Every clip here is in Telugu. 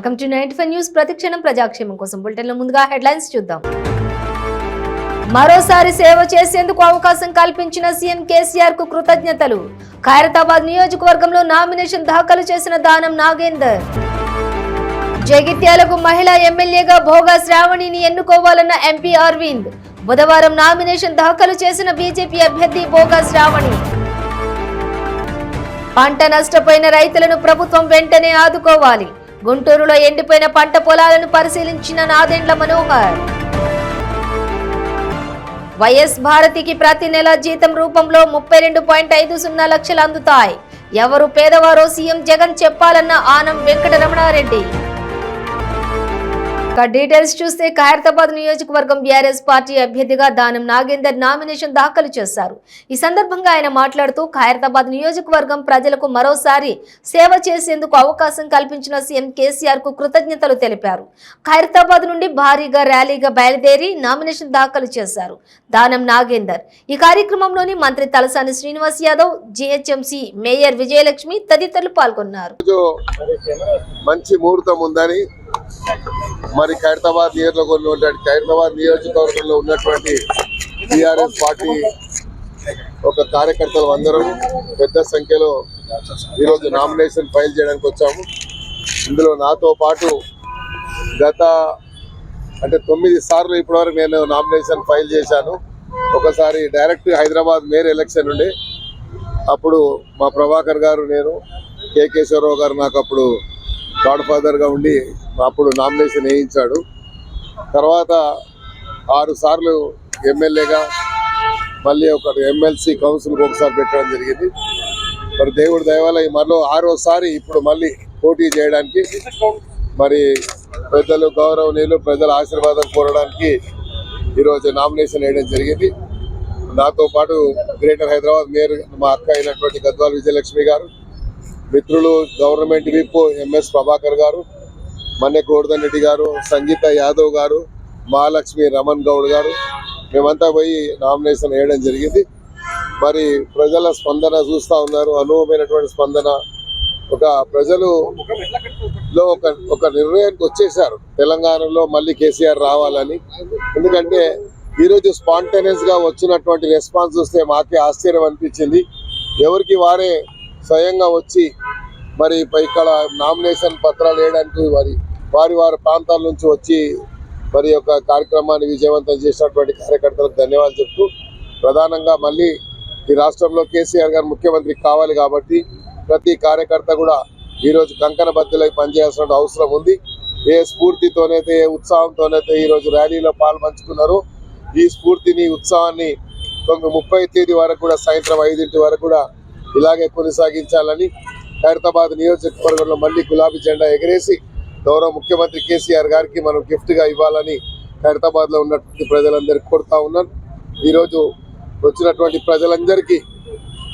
Welcome to 95 news. ప్రతిక్షణం ప్రజాక్షేమం కోసం బులెటిన్లో ముందుగా హెడ్లైన్స్ చూద్దాం. మరోసారి సేవ చేసేందుకు అవకాశం కల్పించిన సీఎం కేసీఆర్ కు కృతజ్ఞతలు. ఖైరతాబాద్ నియోజకవర్గంలో నామినేషన్ దాఖలు చేసిన దానం నాగేందర్. జగిత్యాలకు మహిళా ఎమ్మెల్యేగా భోగా శ్రావణిని ఎన్నుకోవాలన్న ఎంపీ అరవింద్. బుధవారం నామినేషన్ దాఖలు చేసిన బీజేపీ అభ్యర్థి భోగా శ్రావణి. పంట నష్టపోయిన రైతులను ప్రభుత్వం వెంటనే ఆదుకోవాలి. గుంటూరులో ఎండిపోయిన పంట పొలాలను పరిశీలించిన నాదెండ్ల మనోహర్. వైఎస్ భారతికి ప్రతి నెల జీతం రూపంలో 32.50 లక్షలు అందుతాయి. ఎవరు పేదవారో సీఎం జగన్ చెప్పాలన్న ఆనం వెంకటరమణారెడ్డి. డీటెయిల్స్ చూస్తే ఖైరతాబాద్ నియోజకవర్గం బీఆర్ఎస్ పార్టీ అభ్యర్థిగా దానం నాగేందర్ నామినేషన్ దాఖలు చేశారు. ఈ సందర్భంగా ఆయన మాట్లాడుతూ ఖైరతాబాద్ నియోజకవర్గం ప్రజలకు మరోసారి సేవ చేసేందుకు అవకాశం కల్పించిన సీఎం కేసీఆర్ కు కృతజ్ఞతలు తెలిపారు. ఖైరతాబాద్ నుండి భారీగా ర్యాలీగా బయలుదేరి నామినేషన్ దాఖలు చేశారు దానం నాగేందర్. ఈ కార్యక్రమంలోని మంత్రి తలసాని శ్రీనివాస్ యాదవ్, జీహెచ్ఎంసీ మేయర్ విజయలక్ష్మి తదితరులు పాల్గొన్నారు. మంచి ముహూర్తం ఉందని మరి ఖైరతాబాద్ నియోజకవర్గంలో ఉన్నటువంటి టీఆర్ఎస్ పార్టీ ఒక కార్యకర్తలు అందరం పెద్ద సంఖ్యలో ఈరోజు నామినేషన్ ఫైల్ చేయడానికి వచ్చాము. ఇందులో నాతో పాటు గత 9 సార్లు ఇప్పటివరకు నేను నామినేషన్ ఫైల్ చేశాను. ఒకసారి డైరెక్ట్ హైదరాబాద్ మేయర్ ఎలక్షన్ ఉండే, అప్పుడు మా ప్రభాకర్ గారు, నేను, కేశవరావు గారు నాకు అప్పుడు గాడ్ ఫాదర్గా ఉండి అప్పుడు నామినేషన్ వేయించాడు. తర్వాత 6 సార్లు ఎమ్మెల్యేగా, మళ్ళీ ఒక ఎమ్మెల్సీ కౌన్సిల్కి ఒకసారి పెట్టడం జరిగింది. మరి దేవుడి దయవల్ల మరో 6వసారి ఇప్పుడు మళ్ళీ పోటీ చేయడానికి మరి పెద్దలు గౌరవనీయులు ప్రజల ఆశీర్వాదం కోరడానికి ఈరోజు నామినేషన్ వేయడం జరిగింది. నాతో పాటు గ్రేటర్ హైదరాబాద్ మేయర్ మా అక్క అయినటువంటి గద్వాల విజయలక్ష్మి గారు, మిత్రులు గవర్నమెంట్ విప్ ఎంఎస్ ప్రభాకర్ గారు, మన్నె గోవర్ధన్ రెడ్డి గారు, సంగీత యాదవ్ గారు, మహాలక్ష్మి రమణ్ గౌడ్ గారు, మేమంతా పోయి నామినేషన్ వేయడం జరిగింది. మరి ప్రజల స్పందన చూస్తూ ఉన్నారు, అనుభవమైనటువంటి స్పందన. ప్రజలు ఒక నిర్ణయానికి వచ్చేసారు తెలంగాణలో మళ్ళీ కేసీఆర్ రావాలని. ఎందుకంటే ఈరోజు స్పాంటేనియస్ గా వచ్చినటువంటి రెస్పాన్స్ చూస్తే మాకే ఆశ్చర్యం అనిపించింది. ఎవరికి వారే స్వయంగా వచ్చి మరి ఇక్కడ నామినేషన్ పత్రాలు వేయడానికి వారి ప్రాంతాల నుంచి వచ్చి మరి యొక్క కార్యక్రమాన్ని విజయవంతం చేసినటువంటి కార్యకర్తలకు ధన్యవాదాలు చెప్తూ, ప్రధానంగా మళ్ళీ ఈ రాష్ట్రంలో కేసీఆర్ గారు ముఖ్యమంత్రి కావాలి కాబట్టి ప్రతి కార్యకర్త కూడా ఈరోజు కంకణ బద్దలై పనిచేయాల్సిన అవసరం ఉంది. ఏ స్ఫూర్తితోనైతే, ఏ ఉత్సాహంతోనైతే ఈరోజు ర్యాలీలో పాల్పంచుకున్నారో ఈ స్ఫూర్తిని, ఉత్సాహాన్ని 30వ తేదీ వరకు కూడా సాయంత్రం 5 వరకు కూడా ఇలాగే కొనసాగించాలని, ఖైరతాబాద్ నియోజకవర్గంలో మళ్ళీ గులాబీ జెండా ఎగరేసి గౌరవ ముఖ్యమంత్రి కేసీఆర్ గారికి మనం గిఫ్ట్ గా ఇవ్వాలని ఖైరతాబాద్ లో ఉన్నటువంటి ప్రజలందరికీ కోరుతా ఉన్నాను. ఈరోజు వచ్చినటువంటి ప్రజలందరికీ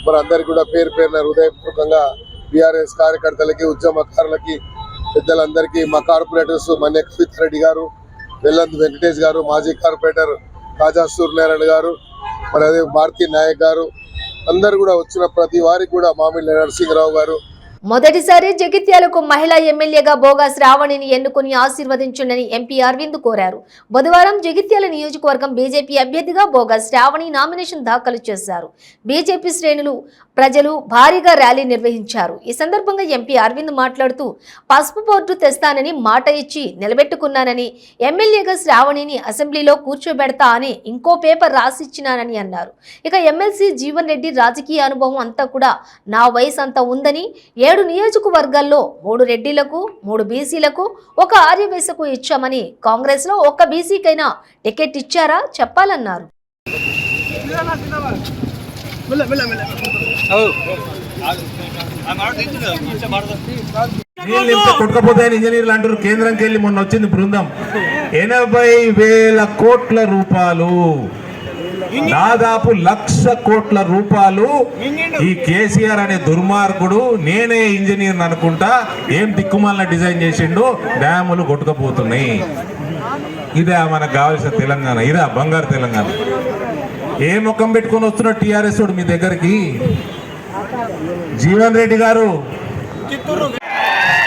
మరి అందరికీ కూడా పేరు పేరున హృదయపూర్వకంగా బీఆర్ఎస్ కార్యకర్తలకి, ఉద్యమకారులకి, పెద్దలందరికీ, మా కార్పొరేటర్స్ మన్నె కవితారెడ్డి గారు, వెల్లందు వెంకటేష్ గారు, మాజీ కార్పొరేటర్ కాజా సూర్యనారాయణ గారు, మరి అదే భారతీ నాయక్ గారు, అందరు కూడా వచ్చిన ప్రతి వారికి కూడా, మామిళ్ళ నరసింహరావు గారు. మొదటిసారి జగిత్యాలకు మహిళా ఎమ్మెల్యేగా భోగా శ్రావణిని ఎన్నుకుని ఆశీర్వదించండి ఎంపీ అరవింద్ కోరారు. బుధవారం జగిత్యాల నియోజకవర్గం బీజేపీ అభ్యర్థిగా భోగా శ్రావణి నామినేషన్ దాఖలు చేశారు. బీజేపీ శ్రేణులు, ప్రజలు భారీగా ర్యాలీ నిర్వహించారు. ఈ సందర్భంగా ఎంపీ అరవింద్ మాట్లాడుతూ, పసుపు బోర్డు తెస్తానని మాట ఇచ్చి నిలబెట్టుకున్నానని, ఎమ్మెల్యేగా శ్రావణిని అసెంబ్లీలో కూర్చోబెడతా అని ఇంకో పేపర్ రాసిచ్చినానని అన్నారు. ఇక ఎమ్మెల్సీ జీవన్ రెడ్డి రాజకీయ అనుభవం అంతా కూడా నా వయసు అంతా ఉందని, 7 నియోజకవర్గాల్లో 3 రెడ్డిలకు, 3 బీసీలకు, 1 ఆర్యవేశకు ఇచ్చామని, కాంగ్రెస్ లో 1 బీసీకైనా టికెట్ ఇచ్చారా చెప్పాలన్నారు. కొట్టుకపోతే ఇంజనీర్లు అంటారు. కేంద్రంకి వెళ్ళి మొన్న వచ్చింది బృందం, 80,000 కోట్ల రూపాయలు, దాదాపు 1,00,000 కోట్ల రూపాయలు ఈ కేసీఆర్ అనే దుర్మార్గుడు, నేనే ఇంజనీర్ అనుకుంటా ఏం దిక్కుమాలిన డిజైన్ చేసిండు, డ్యాములు కొట్టుకపోతున్నాయి. ఇదే మనకు కావాల్సిన తెలంగాణ, ఇదా బంగారు తెలంగాణ. ఏ ముఖం పెట్టుకొని వస్తున్న టీఆర్ఎస్ మీ దగ్గరికి? జీవన్ రెడ్డి గారు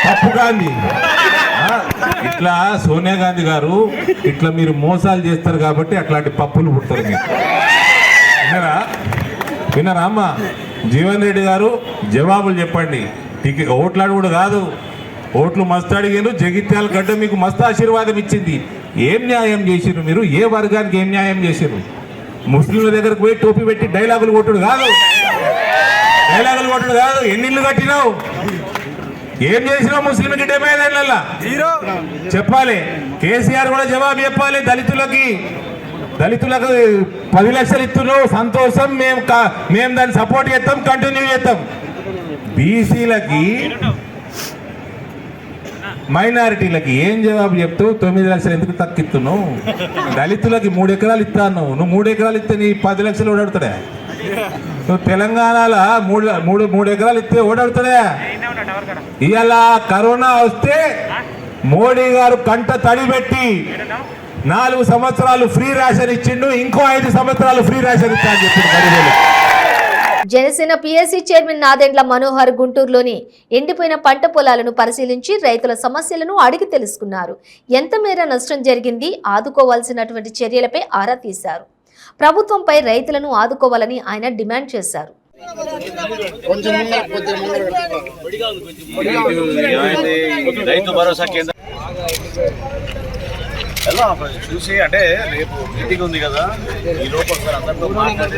తప్పు గాంధీ ఇట్లా సోనియా గాంధీ గారు ఇట్లా మీరు మోసాలు చేస్తారు కాబట్టి అట్లాంటి పప్పులు పుడతారు మీరు. విన్నారా అమ్మ? జీవన్ రెడ్డి గారు జవాబులు చెప్పండి. ఓట్లాడు కూడా కాదు, ఓట్లు మస్తు అడిగారు. జగిత్యాల గడ్డ మీకు మస్తు ఆశీర్వాదం ఇచ్చింది. ఏం న్యాయం చేసిరు మీరు? ఏ వర్గానికి ఏం న్యాయం చేసిరు? ముస్లింల దగ్గరకు పోయి టోపీ పెట్టి డైలాగులు కొట్టుడు కాదు, ఎన్ని ఇల్లు కట్టినావు? ఏం చేసినావు ముస్లింకి 75 ఏళ్ళ? చెప్పాలి. కేసీఆర్ కూడా జవాబు చెప్పాలి. దళితులకు 10 లక్షలు ఇస్తున్నావు, సంతోషం, మేము దాన్ని సపోర్ట్ చేస్తాం, కంటిన్యూ చేస్తాం. బీసీలకి మైనారిటీలకి ఏం జవాబు చెప్తూ 9 లక్షలు ఎందుకు తక్కిస్తున్నావు? దళితులకి 3 ఎకరాలు ఇస్తాను. నువ్వు 3 ఎకరాలు ఇస్తే నీ 10 లక్షలు ఓడాడుతాడా? నువ్వు తెలంగాణలో 3 ఎకరాలు ఇస్తే ఓడాడుతాడా? ఇవాళ కరోనా వస్తే మోడీ గారు కంట తడిపెట్టి 4 సంవత్సరాలు ఫ్రీ రేషన్ ఇచ్చిండు, ఇంకో 5 సంవత్సరాలు ఫ్రీ రేషన్ ఇస్తా అని చెప్పిండు. జనసేన పిఎస్సి చైర్మన్ నాదెండ్ల మనోహర్ గుంటూరులోని ఎండిపోయిన పంట పొలాలను పరిశీలించి రైతుల సమస్యలను అడిగి తెలుసుకున్నారు. ఎంత మేర నష్టం జరిగింది, ఆదుకోవాల్సినటువంటి చర్యలపై ఆరా తీశారు. ప్రభుత్వంపై రైతులను ఆదుకోవాలని ఆయన డిమాండ్ చేశారు. రైతు భరోసా కేంద్రం ఎలా చూసి అంటే రేపు మీటింగ్ ఉంది కదా, ఈ లోపు ఒకసారి అందరితో మాట్లాడి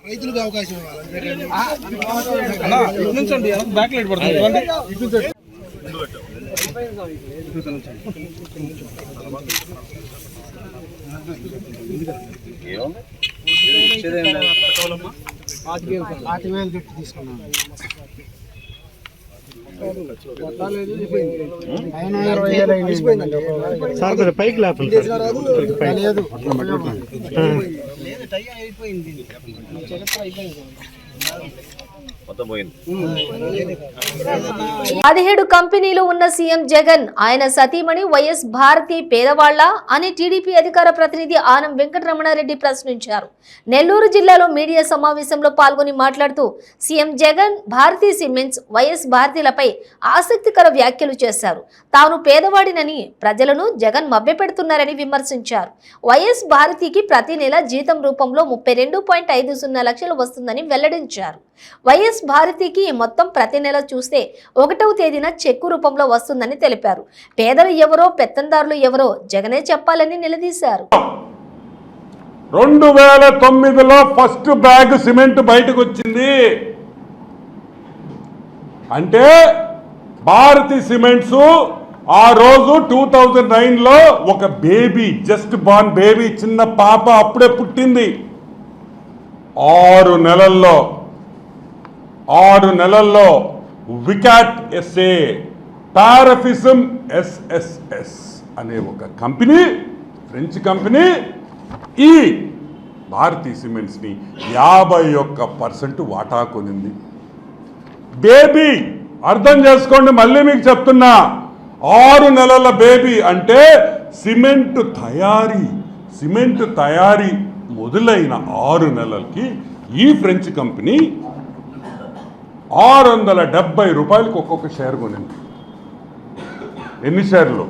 రైతులకు అవకాశం ఇవ్వాలి. తీసుకున్నాను సార్ పైకి లేపండి. అయిపోయింది. 17 కంపెనీలు ఉన్న సీఎం జగన్ ఆయన సతీమణి వైఎస్ భారతి పేదవాళ్ల అని టీడీపీ అధికార ప్రతినిధి ఆనం వెంకటరమణారెడ్డి ప్రశ్నించారు. నెల్లూరు జిల్లాలో మీడియా సమావేశంలో పాల్గొని మాట్లాడుతూ CM Jagan Bharathi cements YS భారతీలపై ఆసక్తికర వ్యాఖ్యలు చేశారు. తాను పేదవాడినని ప్రజలను జగన్ మభ్యపెడుతున్నారని విమర్శించారు. వైఎస్ భారతికి ప్రతి నెల జీతం రూపంలో 32.50 లక్షలు వస్తుందని వెల్లడించారు. వైఎస్ భారతికి మొత్తం ప్రతి నెల చూస్తే 1వ తేదీన చెక్కు రూపంలో వస్తుందని తెలిపారు. పేదలు ఎవరో పెత్తందారులు ఎవరో జగనే చెప్పాలని నిలదీశారు. 2009లో ఫస్ట్ బ్యాగ్ సిమెంట్ బయటకు వచ్చింది అంటే భారతి సిమెంట్స్ ఆ రోజు 2009లో ఒక బేబీ, జస్ట్ బార్న్ బేబీ, చిన్న పాప అప్పుడే పుట్టింది. 6 నెలల్లో వికాట్ ఎస్ఏ పారాఫిజం ఎస్ఎస్ఎస్ అనే ఒక కంపెనీ, ఫ్రెంచ్ కంపెనీ, ఈ భారతీ సిమెంట్స్ని 51% వాటా కొనింది. బేబీ అర్థం చేసుకోండి, మళ్ళీ మీకు చెప్తున్నా, 6 నెలల బేబీ అంటే సిమెంట్ తయారీ మొదలైన 6 నెలలకి ఈ ఫ్రెంచ్ కంపెనీ 670 రూపాయలకు ఒక్కొక్క షేర్ కొనింది. ఎన్ని షేర్లు?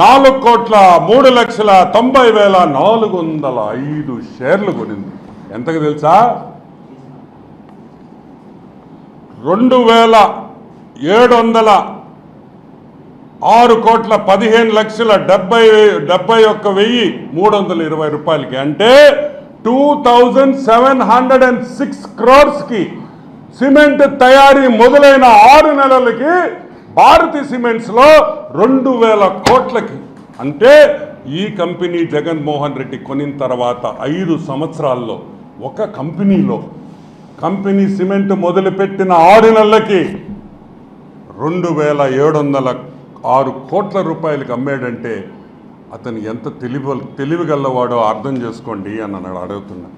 4,03,90,405 షేర్లు కొనింది. ఎంతకు తెలుసా? 2,06,15,71,320 రూపాయలకి, అంటే 2,706 crores సిమెంట్ తయారీ మొదలైన 6 నెలలకి భారతీ సిమెంట్స్లో 2,000 కోట్లకి, అంటే ఈ కంపెనీ జగన్మోహన్ రెడ్డి కొనిన తర్వాత 5 సంవత్సరాల్లో ఒక కంపెనీ సిమెంట్ మొదలుపెట్టిన 6 నెలలకి 2,706 కోట్ల రూపాయలకి అమ్మాడంటే అతను ఎంత తెలివిగలవాడో అర్థం చేసుకోండి అని అడుగుతున్నా.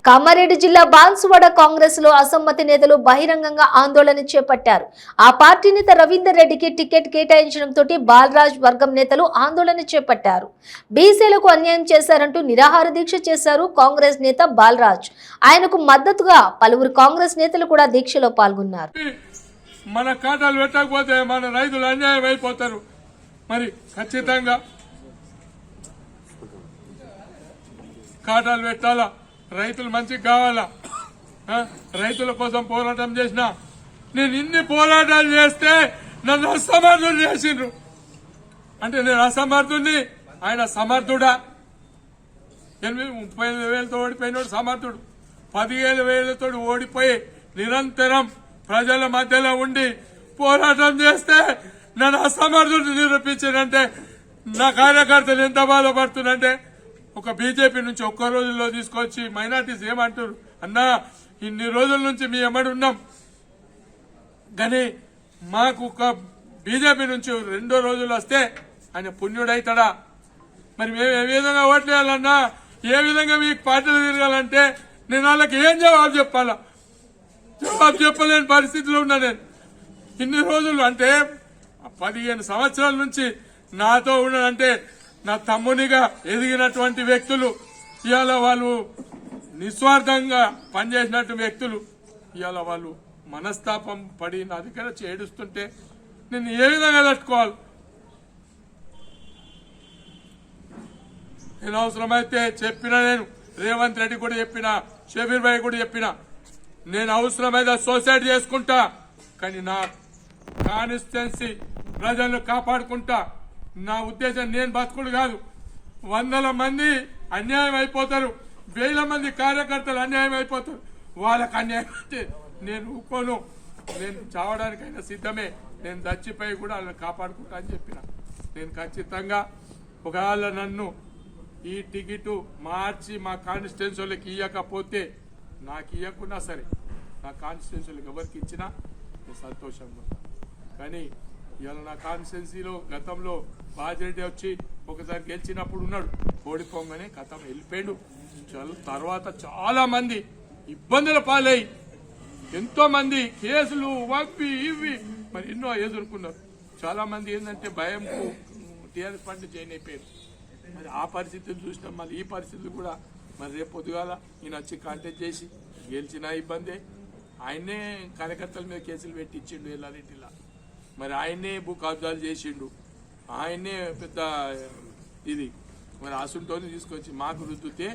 కామారెడ్డి జిల్లా బాన్సువాడ కాంగ్రెస్ లో అసమ్మతి నేతలు బహిరంగంగా ఆందోళన చేపట్టారు. ఆ పార్టీ నేత రవీందర్ రెడ్డికి టికెట్ కేటాయించడంతో బాలరాజ్ వర్గం నేతలు ఆందోళన చేపట్టారు. బీసీలకు అన్యాయం చేశారంటూ నిరాహార దీక్ష చేశారు కాంగ్రెస్ నేత బాలరాజ్. ఆయనకు మద్దతుగా పలువురు కాంగ్రెస్ నేతలు కూడా దీక్షలో పాల్గొన్నారు. మన కాటాలు పెట్టకపోతే మన రైతులు అన్యాయం అయిపోతారు. మరి ఖచ్చితంగా కాటాలు పెట్టాలా, రైతులు మంచిగా కావాలా. రైతుల కోసం పోరాటం చేసిన నేను ఇన్ని పోరాటాలు చేస్తే నన్ను అసమర్థుడు చేసిండ్రు అంటే నేను అసమర్థుడిని, ఆయన సమర్థుడా? 35,000తో ఓడిపోయినోడు సమర్థుడు. 15,000తో ఓడిపోయి నిరంతరం ప్రజల మధ్యలో ఉండి పోరాటం చేస్తే నన్ను అసమర్థుడు నిరూపించారంటే నా కార్యకర్తలు ఎంత బాధపడుతుందంటే, ఒక బీజేపీ నుంచి ఒక్క రోజుల్లో తీసుకొచ్చి మైనార్టీస్ ఏమంటారు, అన్నా ఇన్ని రోజుల నుంచి మీ ఎమ్మడి ఉన్నాం కానీ మాకు ఒక బీజేపీ నుంచి 2 రోజులు వస్తే ఆయన పుణ్యుడైతాడా? మరి మేము ఏ విధంగా ఓట్లేయాలన్నా, ఏ విధంగా మీకు పార్టీలు తిరగాలంటే నేను వాళ్ళకి ఏం జవాబు చెప్పాలా? జవాబు చెప్పలేని పరిస్థితిలో ఉన్నా నేను. ఇన్ని రోజులు అంటే 15 సంవత్సరాల నుంచి నాతో ఉన్నానంటే నా తమ్మునిగా ఎదిగినటువంటి వ్యక్తులు, ఇవాళ వాళ్ళు నిస్వార్థంగా పనిచేసినట్టు వ్యక్తులు ఇవాళ వాళ్ళు మనస్తాపం పడి నా దగ్గర ఏడుస్తుంటే నేను ఏ విధంగా తట్టుకోవాలి? నేను అవసరమైతే చెప్పిన, నేను రేవంత్ రెడ్డి కూడా చెప్పిన, షబీర్ భాయ్ కూడా చెప్పిన, నేను అవసరమైతే సూసైడ్ చేసుకుంటా కానీ నా కాన్స్టిట్యున్సీ ప్రజలను కాపాడుకుంటా. నా ఉద్దేశం నేను బతుకుడు కాదు. 100 మంది అన్యాయం అయిపోతారు, 1000 మంది కార్యకర్తలు అన్యాయం అయిపోతారు. వాళ్ళకి అన్యాయం అంటే నేను ఊకోను. నేను చావడానికైనా సిద్ధమే. నేను చచ్చిపోయి కూడా వాళ్ళని కాపాడుకుంటా అని చెప్పిన. నేను ఖచ్చితంగా ఒకవేళ నన్ను ఈ టికెట్ మార్చి మా కాన్స్టిట్యున్సీలకు ఇవ్వకపోతే, నాకు ఇవ్వకున్నా సరే నా కాన్స్టిట్యున్సీలకు ఎవరికి ఇచ్చినా నేను సంతోషంగా ఉంటాను. కానీ ఇవాళ నా కాన్స్టిట్యున్సీలో గతంలో బాజిరెడ్డి వచ్చి ఒకసారి గెలిచినప్పుడు ఉన్నాడు, ఓడిపోగానే గతం వెళ్ళిపోయాడు. తర్వాత చాలా మంది ఇబ్బందుల పాలై ఎంతో మంది కేసులు అవి ఇవి మరి ఎన్నో ఎదుర్కొన్నారు. చాలా మంది ఏంటంటే భయంకు టీఆర్ఎస్ పార్టీ జాయిన్ అయిపోయారు. మరి ఆ పరిస్థితులు చూసినాం. మళ్ళీ ఈ పరిస్థితులు కూడా మరి రేపు పొద్దుగాల ఈయన వచ్చి కాంటాక్ట్ చేసి గెలిచిన ఇబ్బందే. ఆయనే కార్యకర్తల మీద కేసులు పెట్టించిండు ఎల్లారెడ్డిలా. మరి ఆయనే భూ కబ్జాలు చేసిండు, ఆయనే పెద్ద ఇది. మరి అసుంటోని తీసుకొచ్చి మాకు రుద్దితే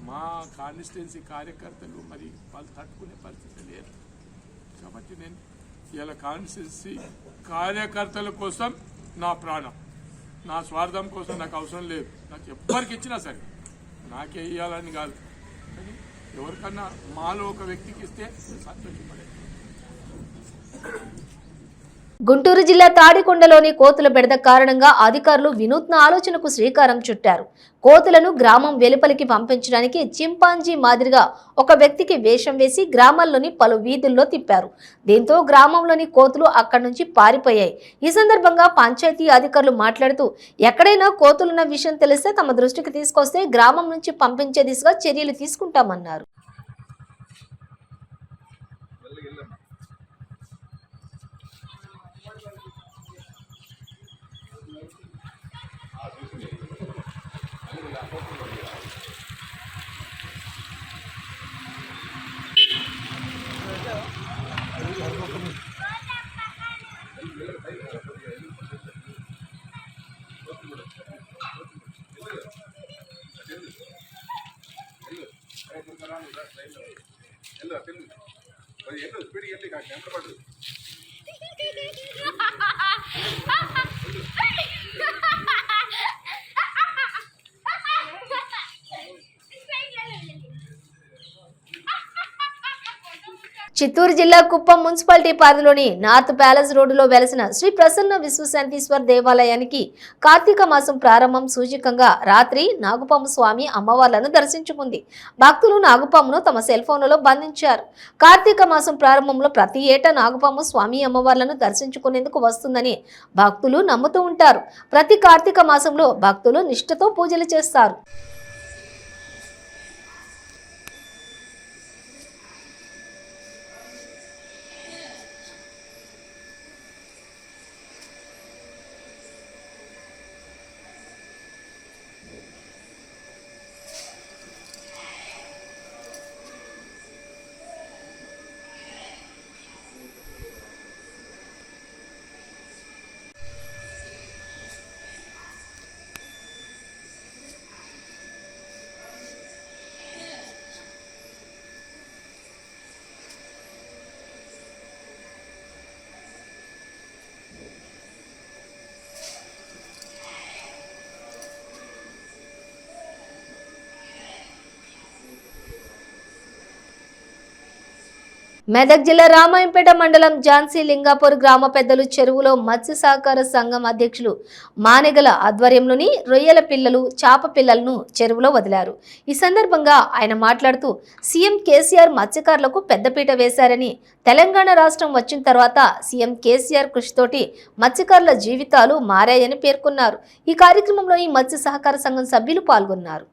మా కాన్స్టిట్యున్సీ కార్యకర్తలు మరి వాళ్ళు తట్టుకునే పరిస్థితి లేదు. కాబట్టి నేను ఇలా కాన్స్టిట్యున్సీ కార్యకర్తల కోసం నా ప్రాణం, నా స్వార్థం కోసం నాకు అవసరం లేదు. నాకు ఎవ్వరికి ఇచ్చినా సరే నాకే ఇవ్వాలని కాదు, కానీ ఎవరికన్నా మాలో ఒక వ్యక్తికి ఇస్తే సంతోషపడే. గుంటూరు జిల్లా తాడికొండలోని కోతుల బెడద కారణంగా అధికారులు వినూత్న ఆలోచనకు శ్రీకారం చుట్టారు. కోతులను గ్రామం వెలుపలికి పంపించడానికి చింపాంజీ మాదిరిగా ఒక వ్యక్తికి వేషం వేసి గ్రామాల్లోని పలు వీధుల్లో తిప్పారు. దీంతో గ్రామంలోని కోతులు అక్కడి నుంచి పారిపోయాయి. ఈ సందర్భంగా పంచాయతీ అధికారులు మాట్లాడుతూ, ఎక్కడైనా కోతులున్న విషయం తెలిస్తే తమ దృష్టికి తీసుకొస్తే గ్రామం నుంచి పంపించే దిశగా చర్యలు తీసుకుంటామన్నారు. చిత్తూరు జిల్లా కుప్పం మున్సిపాలిటీ పరిధిలోని నార్త్ ప్యాలెస్ రోడ్డులో వెలసిన శ్రీ ప్రసన్న విశ్వశాంతీశ్వర్ దేవాలయానికి కార్తీక మాసం ప్రారంభం సూచకంగా రాత్రి నాగుపాము స్వామి అమ్మవార్లను దర్శించుకుంది. భక్తులు నాగుపామును తమ సెల్ ఫోన్లలో బంధించారు. కార్తీక మాసం ప్రారంభంలో ప్రతి ఏటా నాగుపాము స్వామి అమ్మవార్లను దర్శించుకునేందుకు వస్తుందని భక్తులు నమ్ముతూ ఉంటారు. ప్రతి కార్తీక మాసంలో భక్తులు నిష్ఠతో పూజలు చేస్తారు. మెదక్ జిల్లా రామాయంపేట మండలం ఝాన్సీ లింగాపూర్ గ్రామ పెద్దలు చెరువులో మత్స్య సహకార సంఘం అధ్యక్షులు మానెగల ఆధ్వర్యంలోని రొయ్యల పిల్లలు చాప పిల్లలను చెరువులో వదిలారు. ఈ సందర్భంగా ఆయన మాట్లాడుతూ సీఎం కేసీఆర్ మత్స్యకారులకు పెద్దపీట వేశారని, తెలంగాణ రాష్ట్రం వచ్చిన తర్వాత సీఎం కేసీఆర్ కృషితోటి మత్స్యకారుల జీవితాలు మారాయని పేర్కొన్నారు. ఈ కార్యక్రమంలో ఈ మత్స్య సహకార సంఘం సభ్యులు పాల్గొన్నారు.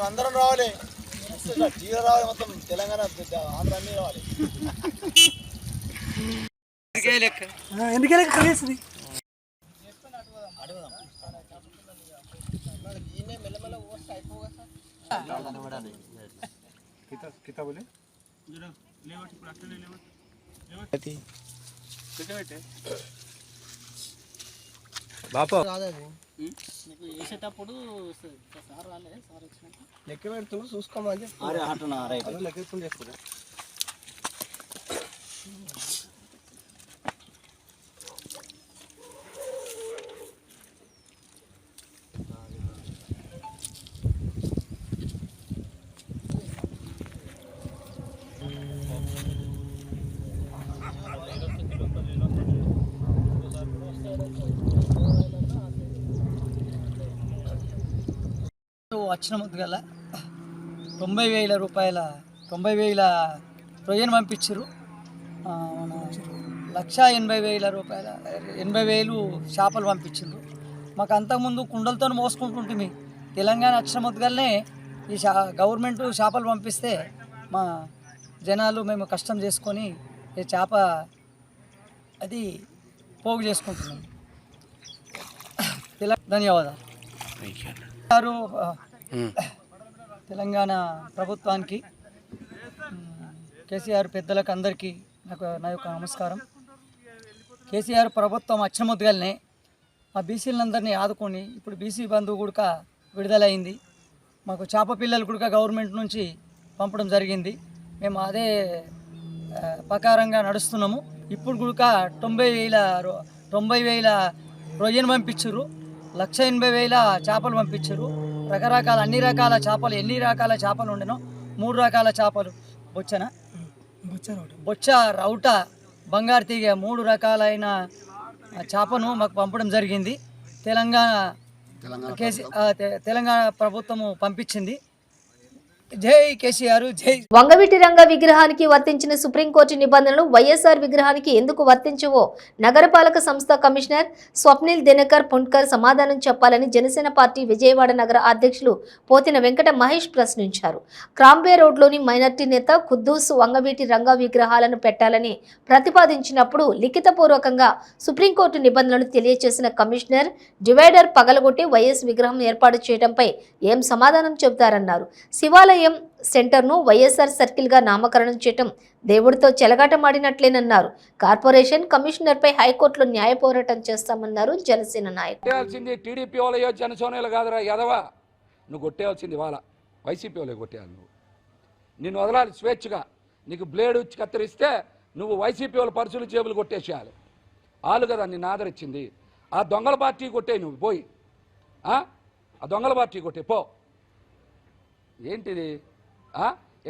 అందరం రావాలి, జీరో రావాలి, మొత్తం తెలంగాణ ఆంధ్ర అన్ని రావాలి. ఎందుకే కలిసి వేసేటప్పుడు సార్ రాలే, సార్ వచ్చినాక లెక్క పెడుతున్నావు చూసుకోమని చెప్పి లెక్క పెట్టుకుని చేస్తారు. వచ్చిన ముందుగల 90,000 రూపాయల 90,000 రొయ్యను పంపించారు. 1,80,000 రూపాయల 80,000 చేపలు పంపించారు. మాకు అంతకుముందు కుండలతో మోసుకుంటుంటుంది. తెలంగాణ వచ్చిన ముందుగలనే ఈ గవర్నమెంట్ చేపలు పంపిస్తే మా జనాలు మేము కష్టం చేసుకొని ఈ చేప అది పోగు చేసుకుంటున్నాం. ధన్యవాదాలు. తెలంగాణ ప్రభుత్వానికి, కేసీఆర్ పెద్దలకు అందరికీ నా యొక్క నమస్కారం. కేసీఆర్ ప్రభుత్వం వచ్చిన ముందుగానే మా బీసీలందరినీ ఆదుకొని ఇప్పుడు బీసీ బంధువు కూడా విడుదలైంది. మాకు చేప పిల్లలు కూడా గవర్నమెంట్ నుంచి పంపడం జరిగింది. మేము అదే ప్రకారంగా నడుస్తున్నాము. ఇప్పుడు కూడా 90,000 రొయ్యను పంపించారు. 1,80,000 చేపలు పంపించారు. రకరకాల అన్ని రకాల చేపలు, ఎన్ని రకాల చేపలు ఉండేనో 3 రకాల చేపలు, బొచ్చ, రౌట, బంగారు తీగ 3 రకాలైన చేపను మాకు పంపడం జరిగింది. తెలంగాణ ప్రభుత్వము పంపించింది. జై కేసీఆర్, జై. వంగవీటి రంగ విగ్రహానికి వర్తించిన సుప్రీంకోర్టు నిబంధనలు వైఎస్ఆర్ విగ్రహానికి ఎందుకు వర్తించవో నగరపాలక సంస్థ కమిషనర్ స్వప్నిల్ దినకర్ పుండ్కర్ సమాధానం చెప్పాలని జనసేన పార్టీ విజయవాడ నగర అధ్యక్షులు పోతిన వెంకట మహేష్ ప్రశ్నించారు. క్రాంబే రోడ్లోని మైనార్టీ నేత ఖుద్దూస్ వంగవీటి రంగ విగ్రహాలను పెట్టాలని ప్రతిపాదించినప్పుడు లిఖితపూర్వకంగా సుప్రీంకోర్టు నిబంధనలు తెలియజేసిన కమిషనర్ డివైడర్ పగలగొట్టి వైఎస్ విగ్రహం ఏర్పాటు చేయడంపై ఏం సమాధానం చెబుతారన్నారు. శివాలయం సెంటర్ను వైఎస్ఆర్ సర్కిల్గా నామకరణం చేయటం దేవుడితో చెలగాటమాడినట్లేనన్నారు. కార్పొరేషన్ కమిషనర్పై హైకోర్టులో న్యాయ పోరాటం చేస్తామన్నారు జనసేన నాయకులు. టీడీపీ వాళ్ళయో జనసేన కాదురా యదవా, నువ్వు కొట్టేయాల్సింది వాళ్ళ వైసీపీ వాళ్ళే కొట్టేయాలి. నిన్ను వదలాలి స్వేచ్ఛగా. నీకు బ్లేడ్ వచ్చి కత్తిరిస్తే నువ్వు వైసీపీ వాళ్ళ పరుచులు జేబులు కొట్టేసేయాలి. వాళ్ళు కదా నిన్ను ఆదరించింది. ఆ దొంగల పార్టీ కొట్టే నువ్వు పోయి, ఆ దొంగల పార్టీ కొట్టే పో. ఏంటిది?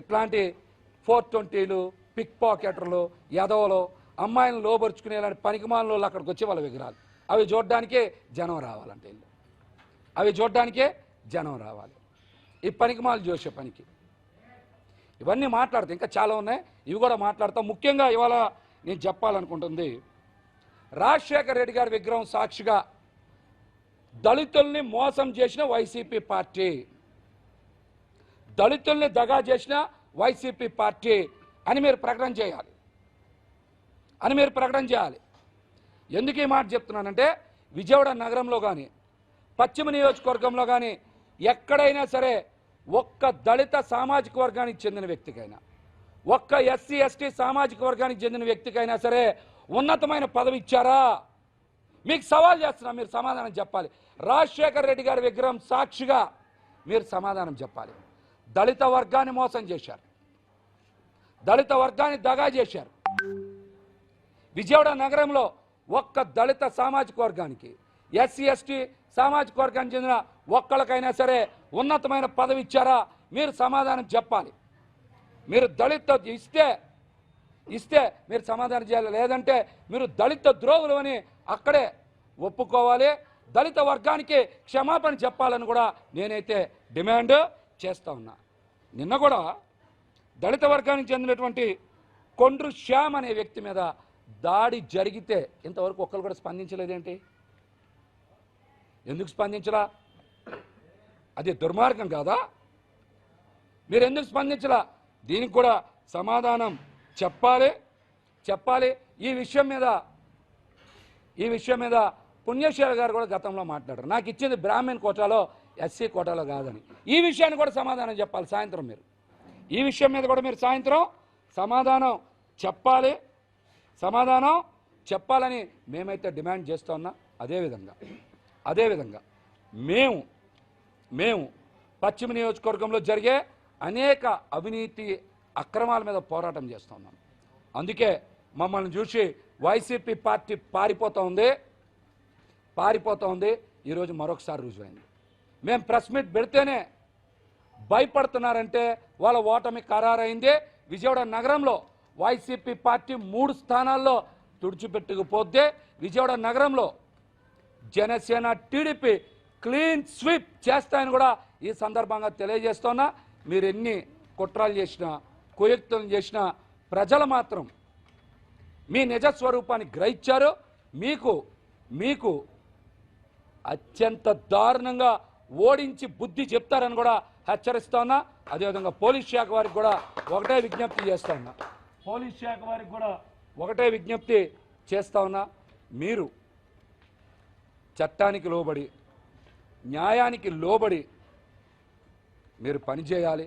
ఇట్లాంటి 420లు, పిక్ పాకెటర్లు, యదవలు, అమ్మాయిలను లోపరుచుకునే ఇలాంటి పనికిమాలలో అక్కడికి వచ్చే వాళ్ళ విగ్రహాలు అవి చూడడానికే జనం రావాలంటే, అవి చూడడానికే జనం రావాలి. ఈ పనికిమాలు చూసే పనికి ఇవన్నీ మాట్లాడతా, ఇంకా చాలా ఉన్నాయి, ఇవి కూడా మాట్లాడతాం. ముఖ్యంగా ఇవాళ నేను చెప్పాలనుకుంటుంది, రాజశేఖర రెడ్డి గారి విగ్రహం సాక్షిగా దళితుల్ని మోసం చేసిన వైసీపీ పార్టీ, దళితుల్ని దగా చేసిన వైసీపీ పార్టీ అని మీరు ప్రకటన చేయాలి. ఎందుకు ఈ మాట చెప్తున్నానంటే, విజయవాడ నగరంలో కానీ పశ్చిమ నియోజకవర్గంలో కానీ ఎక్కడైనా సరే ఒక్క దళిత సామాజిక వర్గానికి చెందిన వ్యక్తికైనా, ఒక్క ఎస్సీ ఎస్టీ సామాజిక వర్గానికి చెందిన వ్యక్తికైనా సరే ఉన్నతమైన పదవి ఇచ్చారా? మీకు సవాల్ చేస్తున్నా, మీరు సమాధానం చెప్పాలి. రాజశేఖర్ రెడ్డి గారి విగ్రహం సాక్షిగా మీరు సమాధానం చెప్పాలి. దళిత వర్గాన్ని మోసం చేశారు, దళిత వర్గాన్ని దగా చేశారు. విజయవాడ నగరంలో ఒక్క దళిత సామాజిక వర్గానికి, ఎస్సీ ఎస్టీ సామాజిక వర్గానికి చెందిన ఒక్కళ్ళకైనా సరే ఉన్నతమైన పదవి ఇచ్చారా? మీరు సమాధానం చెప్పాలి. మీరు దళిత ఇస్తే మీరు సమాధానం చేయాలి, లేదంటే మీరు దళిత ద్రోహులు అని అక్కడే ఒప్పుకోవాలి. దళిత వర్గానికి క్షమాపణ చెప్పాలని కూడా నేనైతే డిమాండ్ చేస్తా ఉన్నా. నిన్న కూడా దళిత వర్గానికి చెందినటువంటి కొండ్రు శ్యామ్ అనే వ్యక్తి మీద దాడి జరిగితే ఇంతవరకు ఒక్కరు కూడా స్పందించలేదేంటి? ఎందుకు స్పందించలా? అది దుర్మార్గం కాదా? మీరు ఎందుకు స్పందించలా? దీనికి కూడా సమాధానం చెప్పాలి. ఈ విషయం మీద పుణ్యశీల గారు కూడా గతంలో మాట్లాడారు. నాకు ఇచ్చేది బ్రాహ్మణ్ కోటాలో, ఎస్సీ కోటాలో కాదని. ఈ విషయాన్ని కూడా సమాధానం చెప్పాలి సాయంత్రం. మీరు ఈ విషయం మీద కూడా మీరు సాయంత్రం సమాధానం చెప్పాలని మేమైతే డిమాండ్ చేస్తూ ఉన్నా. అదేవిధంగా మేము పశ్చిమ నియోజకవర్గంలో జరిగే అనేక అవినీతి అక్రమాల మీద పోరాటం చేస్తూ ఉన్నాం. అందుకే మమ్మల్ని చూసి వైసీపీ పార్టీ పారిపోతూ ఉంది. ఈరోజు మరొకసారి రుజువైంది. మేము ప్రెస్ మీట్ పెడితేనే భయపడుతున్నారంటే వాళ్ళ ఓటమి ఖరారైంది. విజయవాడ నగరంలో వైసీపీ పార్టీ 3 స్థానాల్లో తుడిచిపెట్టుకుపోతే విజయవాడ నగరంలో జనసేన టీడీపీ క్లీన్ స్వీప్ చేస్తాయని కూడా ఈ సందర్భంగా తెలియజేస్తున్నా. మీరు ఎన్ని కుట్రలు చేసినా, కుయుక్తులు చేసినా ప్రజలు మాత్రం మీ నిజస్వరూపాన్ని గ్రహించారు. మీకు అత్యంత దారుణంగా ఓడించి బుద్ధి చెప్తారని కూడా హెచ్చరిస్తున్నా. అదేవిధంగా పోలీస్ శాఖ వారికి కూడా ఒకటే విజ్ఞప్తి చేస్తా ఉన్నా. మీరు చట్టానికి లోబడి, న్యాయానికి లోబడి మీరు పనిచేయాలి.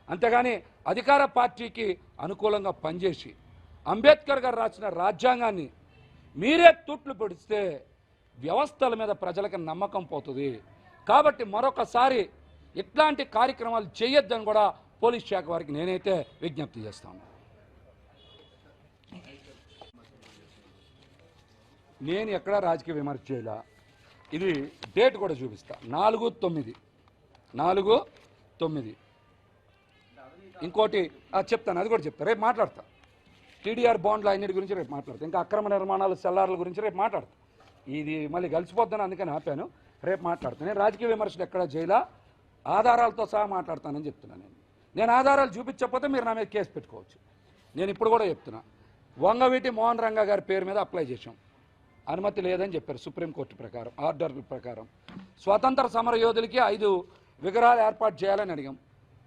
అంతేగాని అధికార పార్టీకి అనుకూలంగా పనిచేసి అంబేద్కర్ గారు రాసిన రాజ్యాంగాన్ని మీరే తూట్లు పొడిస్తే వ్యవస్థల మీద ప్రజలకు నమ్మకం పోతుంది. కాబట్టి మరొకసారి ఇట్లాంటి కార్యక్రమాలు చేయొద్దని కూడా పోలీస్ శాఖ వారికి నేనైతే విజ్ఞప్తి చేస్తాను. నేను ఎక్కడా రాజకీయ విమర్శ చేయాల. ఇది డేట్ కూడా చూపిస్తా, 4/9. ఇంకోటి చెప్తాను, అది కూడా చెప్తా, రేపు మాట్లాడతా. టీడీఆర్ బాండ్లు అన్నిటి గురించి రేపు మాట్లాడతా. ఇంకా అక్రమ నిర్మాణాలు, సెల్లార్ల గురించి రేపు మాట్లాడతా. ఇది మళ్ళీ కలిసిపోద్దని అందుకని ఆపాను. రేపు మాట్లాడతాను. నేను రాజకీయ విమర్శలు ఎక్కడా చేయలా, ఆధారాలతో సహా మాట్లాడతానని చెప్తున్నాను. నేను ఆధారాలు చూపించకపోతే మీరు నా మీద కేసు పెట్టుకోవచ్చు. నేను ఇప్పుడు కూడా చెప్తున్నా, వంగవీటి మోహన్ రంగా గారి పేరు మీద అప్లై చేశాం, అనుమతి లేదని చెప్పారు సుప్రీంకోర్టు ప్రకారం, ఆర్డర్ ప్రకారం. స్వాతంత్ర సమర యోధులకి 5 విగ్రహాలు ఏర్పాటు చేయాలని అడిగాం.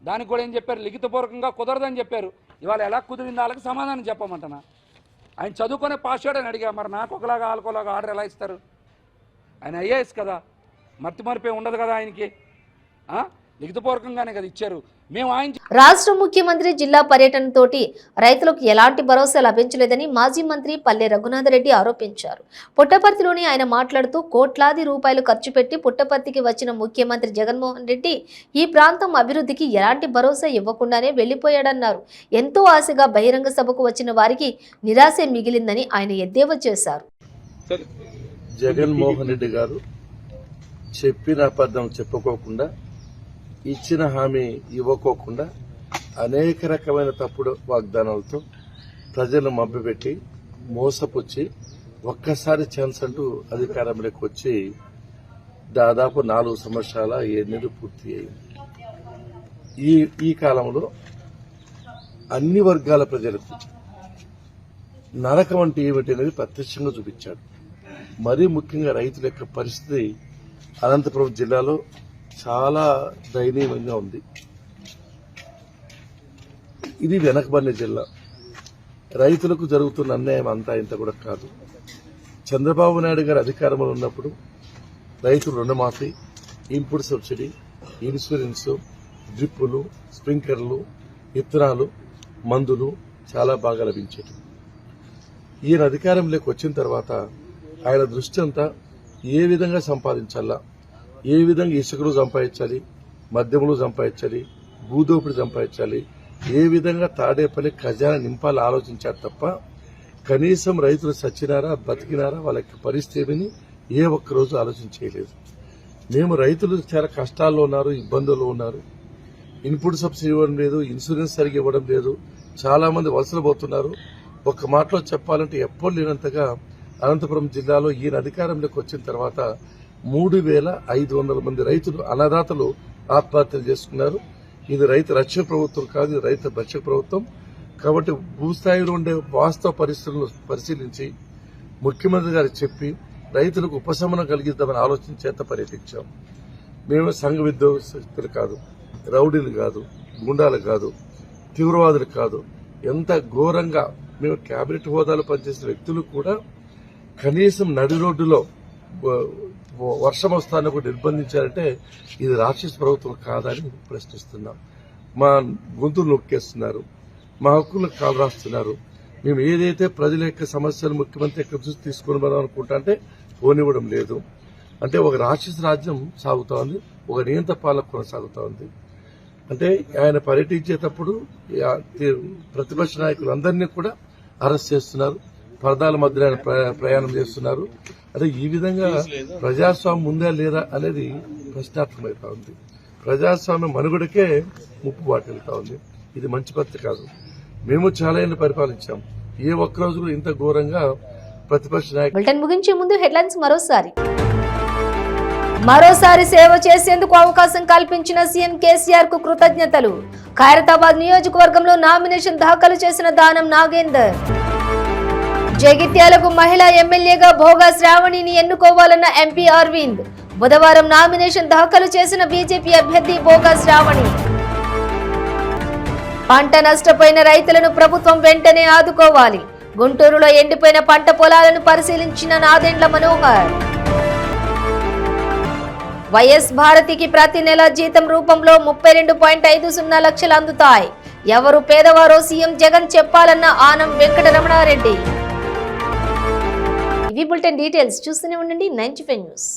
దానికి కూడా ఏం చెప్పారు? లిఖితపూర్వకంగా కుదరదని చెప్పారు. ఇవాళ ఎలా కుదిరింది వాళ్ళకి సమాధానం చెప్పమంటనా? ఆయన చదువుకునే పాస్ అని అడిగా. మరి నాకు ఒకలాగా వాళ్ళకోలాగా ఆర్డర్ ఎలా ఇస్తారు? ఆయన ఐఏఎస్ కదా, మర్తిమరిపే ఉండదు కదా ఆయనకి. లిఖితపూర్వకంగానే కదా ఇచ్చారు. మేము రాష్ట్ర ముఖ్యమంత్రి జిల్లా పర్యటనతోటి రైతులకు ఎలాంటి భరోసా లభించలేదని మాజీ మంత్రి పల్లె రఘునాథరెడ్డి ఆరోపించారు. పుట్టపర్తిలోని ఆయన మాట్లాడుతూ కోట్లాది రూపాయలు ఖర్చు పెట్టి పుట్టపర్తికి వచ్చిన ముఖ్యమంత్రి జగన్మోహన్ రెడ్డి ఈ ప్రాంతం అభివృద్ధికి ఎలాంటి భరోసా ఇవ్వకుండానే వెళ్లిపోయాడన్నారు. ఎంతో ఆశగా బహిరంగ సభకు వచ్చిన వారికి నిరాశే మిగిలిందని ఆయన ఎద్దేవా చేశారు. జగన్మోహన్ రెడ్డి గారు చెప్పిన అబద్ధం చెప్పుకోకుండా, ఇచ్చిన హామీ ఇవ్వకోకుండా అనేక రకమైన తప్పుడు వాగ్దానాలతో ప్రజలను మభ్యపెట్టి మోసపుచ్చి ఒక్కసారి ఛాన్స్ అంటూ అధికారంలోకి వచ్చి దాదాపు 4 సంవత్సరాల 7 నెలలు పూర్తి అయింది. ఈ కాలంలో అన్ని వర్గాల ప్రజలకు నరకం అంటే ఏమిటి అనేది ప్రత్యక్షంగా చూపించాడు. మరీ ముఖ్యంగా రైతుల యొక్క పరిస్థితి అనంతపురం జిల్లాలో చాలా దయనీయంగా ఉంది. ఇది వెనకబడిన జిల్లా. రైతులకు జరుగుతున్న అన్యాయం అంతా ఇంత కూడా కాదు. చంద్రబాబు నాయుడు గారు అధికారంలో ఉన్నప్పుడు రైతులు రుణమాఫీ, ఇన్పుట్ సబ్సిడీ, ఇన్సూరెన్స్, డ్రిప్పులు, స్ప్రింక్లర్లు, విత్తనాలు, మందులు చాలా బాగా లభించేవి. ఈయన అధికారంలోకి వచ్చిన తర్వాత ఆయన దృష్టి అంతా ఏ విధంగా సంపాదించాలా, ఏ విధంగా ఇసుకలు సంపాదించాలి, మద్యములు సంపాదించాలి, భూదోపిడి సంపాదించాలి, ఏ విధంగా తాడేపల్లి ఖజానా నింపాలి ఆలోచించారు తప్ప కనీసం రైతులు సచ్చినారా బతికినారా వాళ్ళకి పరిస్థితి ఏమని ఏ ఒక్కరోజు ఆలోచన చేయలేదు. మేము రైతులు చాలా కష్టాల్లో ఉన్నారు, ఇబ్బందుల్లో ఉన్నారు. ఇన్పుట్ సబ్సిడీ ఇవ్వడం లేదు, ఇన్సూరెన్స్ సరిగ్గా ఇవ్వడం లేదు, చాలా మంది వలసలు పోతున్నారు. ఒక్క మాటలో చెప్పాలంటే ఎప్పుడు లేనంతగా అనంతపురం జిల్లాలో ఈయన అధికారంలోకి వచ్చిన తర్వాత 3,500 మంది రైతులు అన్నదాతలు ఆత్మహత్యలు చేసుకున్నారు. ఇది రైతు రక్షక ప్రభుత్వం కాదు, ఇది రైతు రక్షక ప్రభుత్వం. కాబట్టి భూస్థాయిలో ఉండే వాస్తవ పరిస్థితులను పరిశీలించి ముఖ్యమంత్రి గారికి చెప్పి రైతులకు ఉపశమనం కలిగిద్దామని ఆలోచన చేత పర్యటించాం. మేము సంఘ విద్రోహస్తులు కాదు, రౌడీలు కాదు, గుండాలు కాదు, తీవ్రవాదులు కాదు. ఎంత ఘోరంగా మేము కేబినెట్ హోదాలో పనిచేసిన వ్యక్తులు కూడా కనీసం నడి రోడ్డులో వర్షం వస్తాన్ని కూడా నిర్బంధించారంటే ఇది రాక్షస ప్రభుత్వం కాదని ప్రశ్నిస్తున్నాం. మా గొంతులు నొక్కేస్తున్నారు, మా హక్కులకు కాలు రాస్తున్నారు. మేము ఏదైతే ప్రజల యొక్క సమస్యలు ముఖ్యమంత్రి ఎక్కడ చూసి తీసుకుని మనం అనుకుంటా అంటే పోనివ్వడం లేదు. అంటే ఒక రాక్షస రాజ్యం సాగుతా ఉంది, ఒక నియంత్ర పాలన కొనసాగుతా ఉంది. అంటే ఆయన పర్యటించేటప్పుడు ప్రతిపక్ష నాయకులందరినీ కూడా అరెస్ట్ చేస్తున్నారు, పరదాల మధ్య ప్రయాణం చేస్తున్నారు. అంటే ఈ విధంగా ప్రజాస్వామ్యం ఉందా లేదా అనేది ప్రశ్నార్థకమవుతా ఉంది. ప్రజాస్వామ్యం మనుగడకే ముప్పు వాటిల్తా ఉంది. ఇది మంచి పద్ధతి కాదు. మేము చాలా ఏళ్ళు పరిపాలించాం, ఏ ఒక్కరోజు కూడా ఇంత ఘోరంగా ప్రతిపక్ష నాయకులు. బులెటిన్ ముగించే ముందు హెడ్లైన్స్ మరోసారి సేవ చేసేందుకు అవకాశం కల్పించిన సీఎం కేసీఆర్ కు కృతజ్ఞతలు. ఖైరతాబాద్ నియోజకవర్గంలో నామినేషన్ దాఖలు చేసిన దానం నాగేందర్. జగిత్యాలకు మహిళా ఎమ్మెల్యేగా భోగా శ్రావణిని ఎన్నుకోవాలన్న ఎంపీ అరవింద్. బుధవారం నామినేషన్ దాఖలు చేసిన బీజేపీ అభ్యర్థి భోగా శ్రావణి. పంట నష్టపోయిన రైతులను ప్రభుత్వం వెంటనే ఆదుకోవాలి. గుంటూరులో ఎండిపోయిన పంట పొలాలను పరిశీలించిన నాదెండ్ల మనోహర్. వైఎస్ భారతికి ప్రతి నెల జీతం రూపంలో 32.50 లక్షలు అందుతాయి. ఎవరు పేదవారో సీఎం జగన్ చెప్పాలన్న ఆనం వెంకటరమణారెడ్డి. ఇవి బులెటిన్ డీటెయిల్స్. చూస్తూనే ఉండండి 95 న్యూస్.